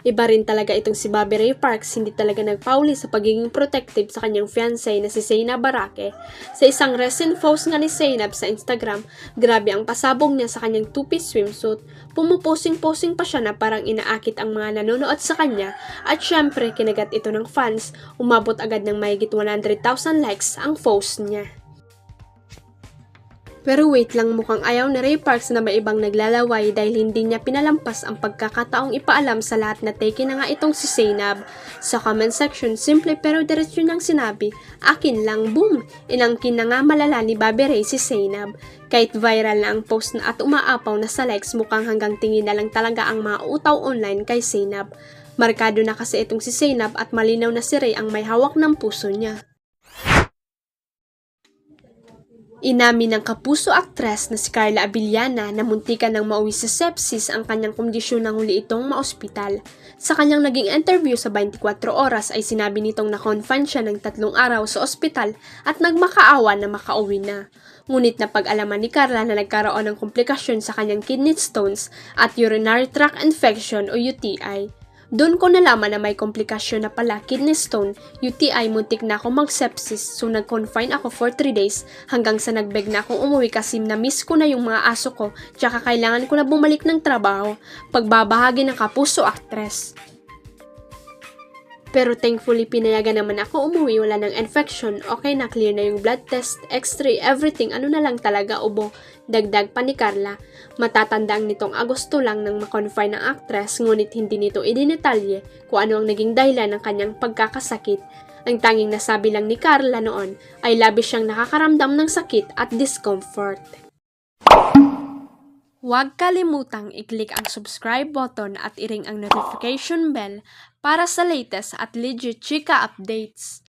Iba rin talaga itong si Bobby Ray Parks, hindi talaga nagpauli sa pagiging protective sa kanyang fiancé na si Zainab Barake. Sa isang recent post nga ni Zainab sa Instagram, grabe ang pasabog niya sa kanyang two-piece swimsuit. Pumuposing-posing pa siya na parang inaakit ang mga nanonood sa kanya at syempre kinagat ito ng fans, umabot agad ng mahigit 100,000 likes ang post niya. Pero wait lang, mukhang ayaw ni Ray Parks na may ibang naglalaway dahil hindi niya pinalampas ang pagkakataong ipaalam sa lahat na take na nga itong si Zainab. Sa comment section, simple pero diretso niyang sinabi, "Akin lang, boom!" Inangkin na nga malala ni Bobby Ray si Zainab. Kahit viral na ang post na at umaapaw na sa likes, mukhang hanggang tingin na lang talaga ang mga utaw online kay Zainab. Markado na kasi itong si Zainab at malinaw na si Ray ang may hawak ng puso niya. Inamin ng kapuso aktres na si Carla Abellana na muntikan ng mauwi sa sepsis ang kanyang kondisyon nang huli itong maospital. Sa kanyang naging interview sa 24 oras ay sinabi nitong na-confine siya ng 3 araw sa ospital at nagmakaawa na makauwi na. Ngunit napag-alaman ni Carla na nagkaroon ng komplikasyon sa kanyang kidney stones at urinary tract infection o UTI. Doon ko nalaman na may komplikasyon na pala, kidney stone, UTI, muntik na ako mag-sepsis, so nag-confine ako for 3 days hanggang sa nagbeg na akong umuwi kasi na-miss ko na yung mga aso ko tsaka kailangan ko na bumalik ng trabaho. Pagbabahagi ng kapuso aktres. Pero thankfully pinayagan naman ako umuwi, wala ng infection, okay na, clear na yung blood test, x-ray, everything, ano na lang talaga ubo. Dagdag pa ni Carla, matatandaan nitong Agosto lang nang makonfine ng aktres, ngunit hindi nito idinetalye kung ano ang naging dahilan ng kanyang pagkakasakit. Ang tanging nasabi lang ni Carla noon ay labis siyang nakakaramdam ng sakit at discomfort. Huwag kalimutang i-click ang subscribe button at i-ring ang notification bell para sa latest at legit chika updates.